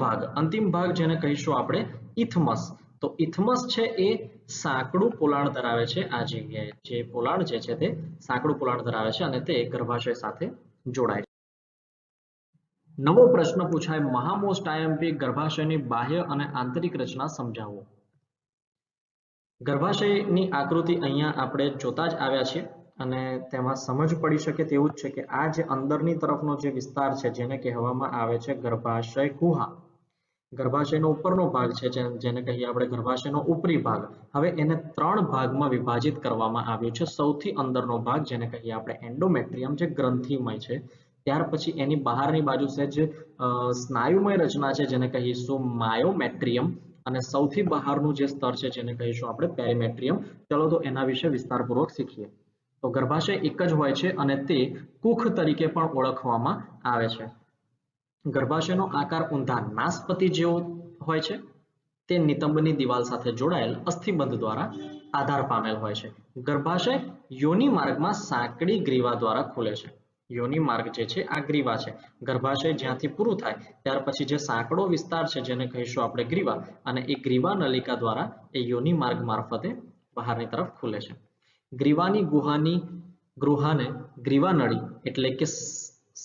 ભાગ જેને કહીશું આપણે ઇથમસ. તો ઇથમસ છે એ સાંકડું પોલાણ ધરાવે છે. આ જગ્યાએ જે પોલાણ જે છે તે સાંકડું પોલાણ ધરાવે છે અને તે ગર્ભાશય સાથે જોડાય છે. નવો પ્રશ્ન પૂછાય, મહામોસ્ટ આઈએમપી, ગર્ભાશયની બાહ્ય અને આંતરિક રચના સમજાવો. ગર્ભાશયની આકૃતિ અહીંયા આપણે જોતા જ આવ્યા છીએ. અને તેમાં સમજ પડી શકે તેવું જ છે કે આ જે અંદરની તરફનો જે વિસ્તાર છે જેને કહેવામાં આવે છે ગર્ભાશય ગુહા, ગર્ભાશયનો ઉપરનો ભાગ છે જેને કહીએ આપણે ગર્ભાશયનો ઉપરી ભાગ. હવે એને 3 ભાગમાં વિભાજિત કરવામાં આવ્યું છે. સૌથી અંદરનો ભાગ જેને કહીએ આપણે એન્ડોમેટ્રિયમ, જે ગ્રંથિમય છે. ત્યાર પછી એની બહારની બાજુ છે જે સ્નાયુમય રચના છે જેને કહીશું માયોમેટ્રિયમ, અને સૌથી બહારનું જે સ્તર છે જેને કહીશું આપણે પેરીમેટ્રિયમ. ચલો તો એના વિશે વિસ્તારપૂર્વક શીખીએ. તો ગર્ભાશય એક જ હોય છે અને તે કુખ તરીકે પણ ઓળખવામાં આવે છે. ગર્ભાશયનો આકાર ઊંધા નાસપતિ જેવો હોય છે. તે નિતંબની દિવાલ સાથે જોડાયેલ અસ્થિબંધ દ્વારા આધાર પામેલ હોય છે. ગર્ભાશય યોનિ માર્ગમાં સાંકડી ગ્રીવા દ્વારા ખુલે છે. યોનિ માર્ગ જે છે આ ગ્રીવા છે. ગર્ભાશય જ્યાંથી પૂરું થાય ત્યાર પછી જે સાંકડો વિસ્તાર છે જેને કહીશું આપણે ગ્રીવા, અને એ ગ્રીવા નલિકા દ્વારા એ યોનિ માર્ગ મારફતે બહારની તરફ ખુલે છે. ગ્રીવાની ગૃહાને ગ્રીવા નળી એટલે કે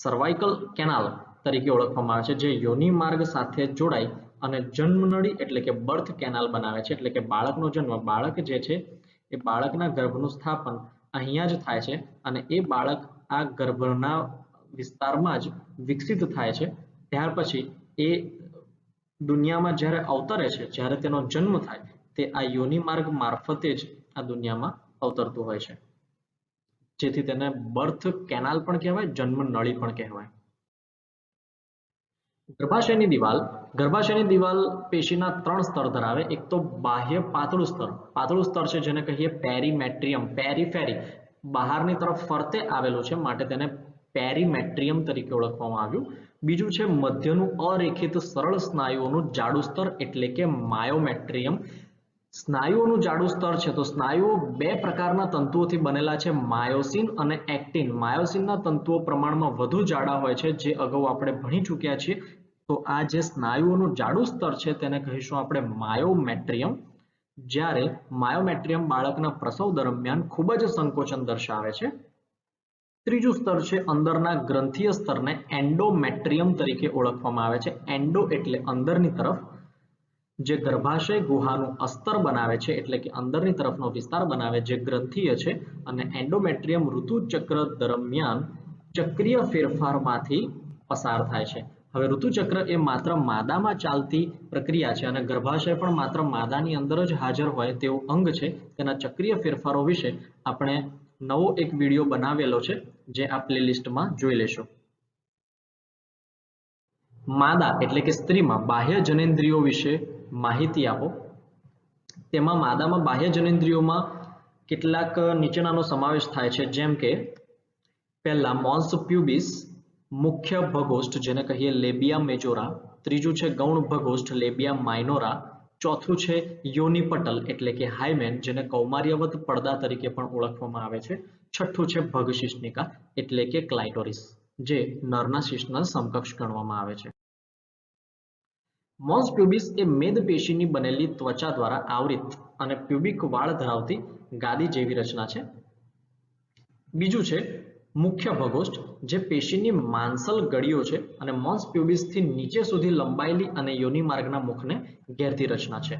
સર્વાઇકલ કેનાલ તરીકે ઓળખવામાં આવે છે, જે યોનિ માર્ગ સાથે જોડાઈ અને જન્મનળી એટલે કે બર્થ કેનાલ બનાવે છે. એટલે કે બાળકનો જન્મ, બાળક જે છે એ બાળકના ગર્ભનું સ્થાપન અહીંયા જ થાય છે અને એ બાળક આ ગર્ભના વિસ્તારમાં જ વિકસિત થાય છે. ત્યાર પછી એ દુનિયામાં જ્યારે અવતરે છે, જ્યારે તેનો જન્મ થાય, તે આ યોનિ માર્ગ મારફતે જ આ દુનિયામાં અવતરતું હોય છે, જેથી તેને બર્થ કેનાલ પણ કહેવાય, જન્મ નળી પણ કહેવાય. ગર્ભાશયની દિવાલ પેશીના 3 સ્તર ધરાવે. એક તો બાહ્ય પાતળું સ્તર છે જેને કહીએ પેરીમેટ્રિયમ, પેરીફેરી, બહારની તરફ ફરતે આવેલું છે માટે તેને પેરીમેટ્રિયમ તરીકે ઓળખવામાં આવ્યું. બીજું છે મધ્યનું અરેખિત સરળ સ્નાયુઓનું જાડું સ્તર એટલે કે માયોમેટ્રિયમ. સ્નાયુઓનું જાડું સ્તર છે તો સ્નાયુઓ 2 પ્રકારના તંતુઓથી બનેલા છે, માયોસિન અને એક્ટિન. માયોસિનના તંતુઓ પ્રમાણમાં વધુ જાડા હોય છે, જે અગાઉ આપણે ભણી ચૂક્યા છીએ. તો આ જે સ્નાયુઓનું જાડું સ્તર છે તેને કહીશું આપણે માયોમેટ્રિયમ. જ્યારે માયોમેટ્રિયમ બાળકના પ્રસવ દરમિયાન ખૂબ જ સંકોચન દર્શાવે છે. ત્રીજું સ્તર છે અંદરના ગ્રંથીય સ્તરને એન્ડોમેટ્રિયમ તરીકે ઓળખવામાં આવે છે. એન્ડો એટલે અંદરની તરફ, જે ગર્ભાશય ગુહાનું અસ્તર બનાવે છે એટલે કે અંદરની તરફનો વિસ્તાર બનાવે, જે ગ્રંથીય છે. અને એન્ડોમેટ્રિયમ ઋતુચક્ર દરમિયાન ચક્રીય ફેરફારમાંથી પસાર થાય છે. હવે ઋતુચક્ર એ માત્ર માદામાં ચાલતી પ્રક્રિયા છે અને ગર્ભાશય પણ માત્ર માદાની અંદર જ હાજર હોય તેવું અંગ છે. તેના ચક્રીય ફેરફારો વિશે આપણે નવો એક વિડીયો બનાવેલો છે, જે આ પ્લેલિસ્ટમાં જોઈ લેશો. માદા એટલે કે સ્ત્રીમાં બાહ્ય જનેન્દ્રિયો વિશે માહિતી આપો. તેમાં માદામાં બાહ્ય જનેન્દ્રિયોમાં કેટલાક નીચેનાનો સમાવેશ થાય છે, જેમ કે પહેલા મોન્સ પ્યુબિસ, મુખ્ય ભગોષ્ઠ જેને કહીએ લેબિયા મેજોરા. ત્રીજું છે ગૌણ ભગોષ્ઠ લેબિયા માઇનોરા. ચોથું છે યોનિપટલ એટલે કે હાઇમેન, જેને કૌમાર્યવત પડદા તરીકે પણ ઓળખવામાં આવે છે. છઠ્ઠું છે ભગશિશ્નિકા એટલે કે ક્લાઇટોરિસ, જે નરના શિશ્નના સમકક્ષ ગણવામાં આવે છે. મોન્સ પ્યુબિસ એ મેદ પેશીની બનેલી ત્વચા દ્વારા આવૃત અને પ્યુબિક વાળ ધરાવતી ગાદી જેવી રચના છે. બીજું છે મુખ્ય ભગોષ્ઠ, જે પેશીની માંસલ ગળીઓ છે અને મોન્સ પ્યુબિસથી નીચે સુધી લંબાયેલી અને યોનિ માર્ગના મુખને ઘેરતી રચના છે.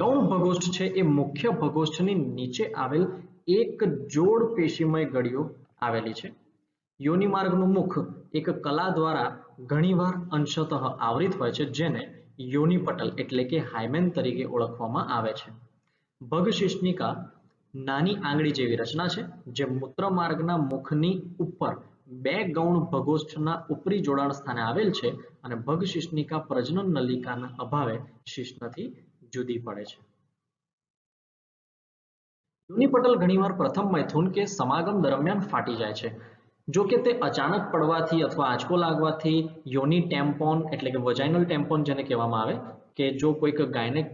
ગૌણ ભગોષ્ઠ છે એ મુખ્ય ભગોષ્ઠની નીચે આવેલ એક જોડ પેશીમય ગળીઓ આવેલી છે. યોનિ માર્ગનું મુખ એક કલા દ્વારા ઘણીવાર અંશતઃ આવૃત હોય છે, જેને યોનિપટલ એટલે કે હાઇમેન તરીકે ઓળખવામાં આવે છે. ભગશિશ્નિકા નાની આંગળી જેવી રચના છે, જે મૂત્રમાર્ગના મુખની ઉપર 2 ગૌણ ભગોષ્ઠના ઉપરી જોડાણ સ્થાને આવેલ છે અને ભગશિશ્નિકા પ્રજનન નલિકાના અભાવે શિશ્નથી જુદી પડે છે. યોનિપટલ ઘણીવાર પ્રથમ મૈથુન કે સમાગમ દરમિયાન ફાટી જાય છે. જો કે તે અચાનક પડવાથી અથવા આંચકો લાગવાથી યોનિ ટેમ્પોન એટલે કે વજાઇનલ ટેમ્પોન જેને કહેવામાં આવે, કે જો કોઈક ગાયનેક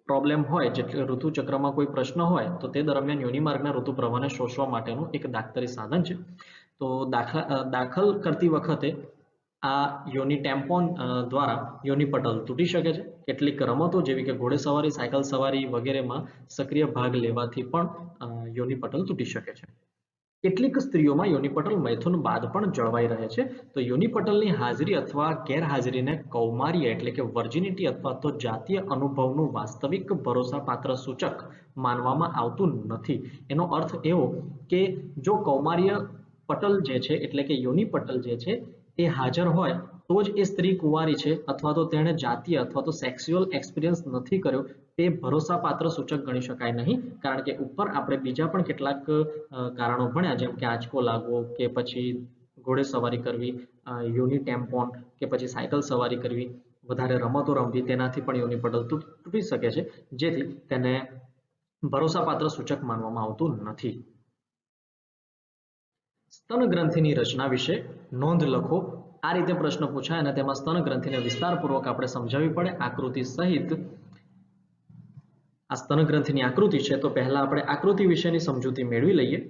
પ્રોબ્લેમ હોય, જે ઋતુચક્રમાં કોઈ પ્રશ્ન હોય, તો તે દરમિયાન યોનિ માર્ગના ઋતુ પ્રવાહને શોષવા માટેનું એક દાક્તરી સાધન છે. તો દાખલ કરતી વખતે આ યોનિ ટેમ્પોન દ્વારા યોનિપટલ તૂટી શકે છે. કેટલીક રમતો જેવી કે ઘોડેસવારી, સાયકલ સવારી વગેરેમાં સક્રિય ભાગ લેવાથી પણ યોનિપટલ તૂટી શકે છે. કેટલીક સ્ત્રીઓમાં યોનિપટલ મૈથુન બાદ પણ જળવાઈ રહે છે. તો યોનિપટલની હાજરી અથવા ગેરહાજરીને કૌમાર્ય એટલે કે વર્જિનિટી અથવા તો જાતીય અનુભવનું વાસ્તવિક ભરોસાપાત્ર સૂચક માનવામાં આવતું નથી. એનો અર્થ એવો કે જો કૌમાર્ય પટલ જે છે એટલે કે યોનિપટલ જે છે એ હાજર હોય તો જ એ સ્ત્રી કુંવારી છે અથવા તો તેણે જાતીય અથવા તો સેક્સ્યુઅલ એક્સપિરિયન્સ નથી કર્યો તે ભરોસાપાત્ર સૂચક ગણી શકાય નહીં. કારણ કે ઉપર આપણે બીજા પણ કેટલાક કારણો ભણ્યા, જેમ કે આંચકો લાગવો કે પછી ઘોડે સવારી કરવી, યોની ટેમ્પોન કે પછી સાયકલ સવારી કરવી, વધારે રમતો રમવી, તેનાથી પણ યોનિપટલ તૂટી શકે છે, જેથી તેને ભરોસાપાત્ર સૂચક માનવામાં આવતું નથી. સ્તન ગ્રંથિની રચના વિશે નોંધ લખો. આ રીતે પ્રશ્ન પૂછાય અને તેમાં સ્તન ગ્રંથિને વિસ્તારપૂર્વક આપણે સમજાવવી પડે આકૃતિ સહિત. આ સ્તન ગ્રંથિની આકૃતિ છે, તો પહેલા આપણે આકૃતિ વિશેની સમજૂતી મેળવી લઈએ.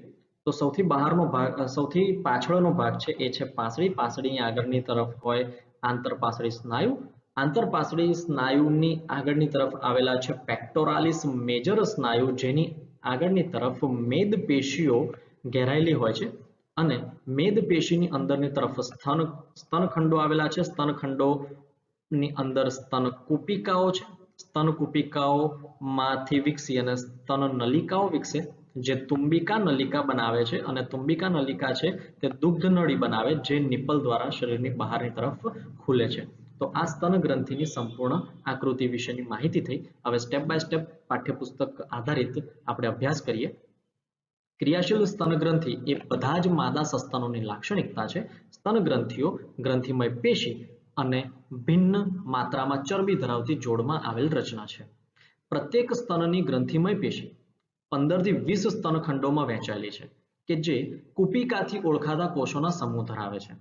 તો સૌથી બહારનો ભાગ, સૌથી પાછળનો ભાગ છે એ છે પાંસળી. પાંસળીની આગળની તરફ હોય આંતરપાસળી સ્નાયુ. આંતરપાસળી સ્નાયુની આગળની તરફ આવેલા છે પેક્ટોરાલિસ મેજર સ્નાયુ, જેની આગળની તરફ મેદ પેશીઓ ઘેરાયેલી હોય છે અને મેદ પેશીની અંદરની તરફ સ્તનખંડો આવેલા છે. સ્તનખંડોની અંદર સ્તન કુપિકાઓ છે. સ્તન કુપિકાઓમાંથી વિકસી અને સ્તન નલિકાઓ વિકસે, જે તુંબિકા નલિકા બનાવે છે અને તુંબિકા નલિકા છે તે દુગ્ધ નળી બનાવે, જે નિપલ દ્વારા શરીરની બહારની તરફ ખુલે છે. તો આ સ્તન ગ્રંથિની સંપૂર્ણ આકૃતિ વિશેની માહિતી થઈ. હવે સ્ટેપ બાય સ્ટેપ પાઠ્યપુસ્તક આધારિત આપણે અભ્યાસ કરીએ. ક્રિયાશીલ સ્તન ગ્રંથિ એ બધા જ માદા સસ્તનોની લાક્ષણિકતા છે. સ્તન ગ્રંથિઓ ગ્રંથિમય પેશી અને ભિન્ન માત્રામાં ચરબી ધરાવતી જોડમાં આવેલ રચના છે. પ્રત્યેક સ્તનની ગ્રંથિમય પેશી 15 થી 20 સ્તનખંડોમાં વહેંચાયેલી છે કે જે કુપિકાથી ઓળખાતા કોષોના સમૂહ ધરાવે છે.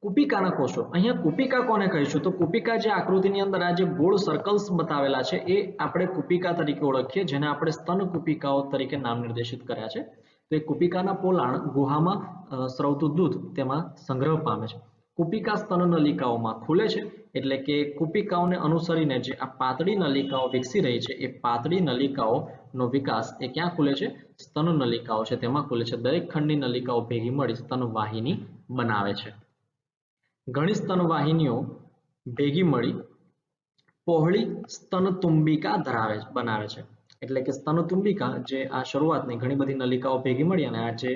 કુપિકાના કોષો, અહીંયા કુપિકા કોને કહીશું? તો કુપિકા જે આકૃતિની અંદર આ જે ગોળ સર્કલ્સ બતાવેલા છે એ આપણે કુપિકા તરીકે ઓળખીએ, જેને આપણે સ્તન કુપિકાઓ તરીકે નામ નિર્દેશિત કર્યા છે. તો એ કુપિકાના પોલાણ ગુહામાં સ્રવતું દૂધ તેમાં સંગ્રહ પામે છે. કુપિકા સ્તન નલિકાઓમાં ખુલે છે, એટલે કે કુપિકાઓને અનુસરીને જે આ પાતળી નલિકાઓ વિકસી રહી છે એ પાતળી નલિકાઓનો વિકાસ એ ક્યાં ખુલે છે? સ્તન નલિકાઓ છે તેમાં ખુલે છે. દરેક ખંડની નલિકાઓ ભેગી મળી સ્તન વાહિની બનાવે છે. ઘણી સ્તન વાહિનીઓ ભેગી મળી પહોળી સ્તનતુંબિકા બનાવે છે. એટલે કે સ્તનતુંબિકા જે આ શરૂઆતની ઘણી બધી નલિકાઓ ભેગી મળી અને આ જે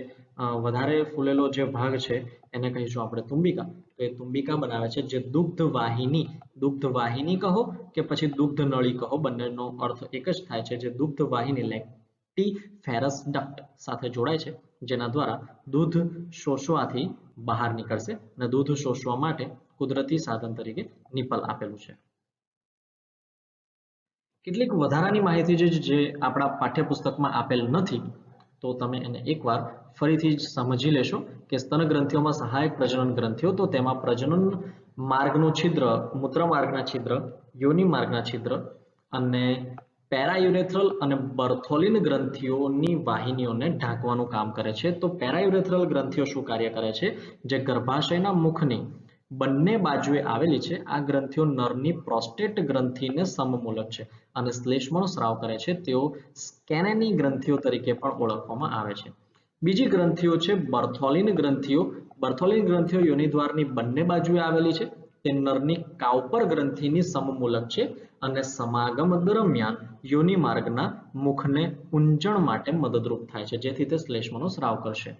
વધારે ફૂલેલો જે ભાગ છે એને કહીશું આપણે તુંબિકા. તો એ તુંબિકા બનાવે છે, જે દુગ્ધ વાહિની કહો કે પછી દુગ્ધ નળી કહો, બંનેનો અર્થ એક જ થાય છે. જે દુગ્ધ વાહિની લેક્ટિફેરસ ડક્ટ સાથે જોડાય છે, જેના દ્વારા દૂધ શોષવાથી બહાર નીકળશે અને દૂધ શોષવા માટે કુદરતી સાધન તરીકે નિપલ આપેલું છે. કેટલીક વધારાની માહિતી જે આપણા પાઠ્યપુસ્તકમાં આપેલ નથી, તો તમે એને એકવાર ફરીથી સમજી લેશો કે સ્તન ગ્રંથિઓમાં સહાયક પ્રજનન ગ્રંથિઓ, તો તેમાં પ્રજનન માર્ગનું છિદ્ર, મૂત્ર માર્ગના છિદ્ર, યોનિ માર્ગના છિદ્ર અને પેરાયુરેથ્રલ અને બર્થોલિન ગ્રંથિઓની વાહિનીઓને ઢાંકવાનું કામ કરે છે. તો પેરાયુરેથ્રલ ગ્રંથિઓ શું કાર્ય કરે છે? જે ગર્ભાશયના મુખની બંને બાજુએ આવેલી છે, આ ગ્રંથિઓ નરની પ્રોસ્ટેટ ગ્રંથિને સમમૂલક છે અને શ્લેષ્મનો સ્રાવ કરે છે. તેઓ સ્કેનેની ગ્રંથિઓ તરીકે પણ ઓળખવામાં આવે છે. બીજી ગ્રંથિઓ છે બર્થોલિન ગ્રંથિઓ. બર્થોલિન ગ્રંથિઓ યોનિદ્વારની બંને બાજુએ આવેલી છે. તે નરની કાઉપર ગ્રંથિની સમમૂલક છે અને સમાગમ દરમિયાન યોનિ માર્ગના મુખને ઊંજણ માટે મદદરૂપ થાય છે, જેથી તે શ્લેષ્મનો સ્રાવ કરશે.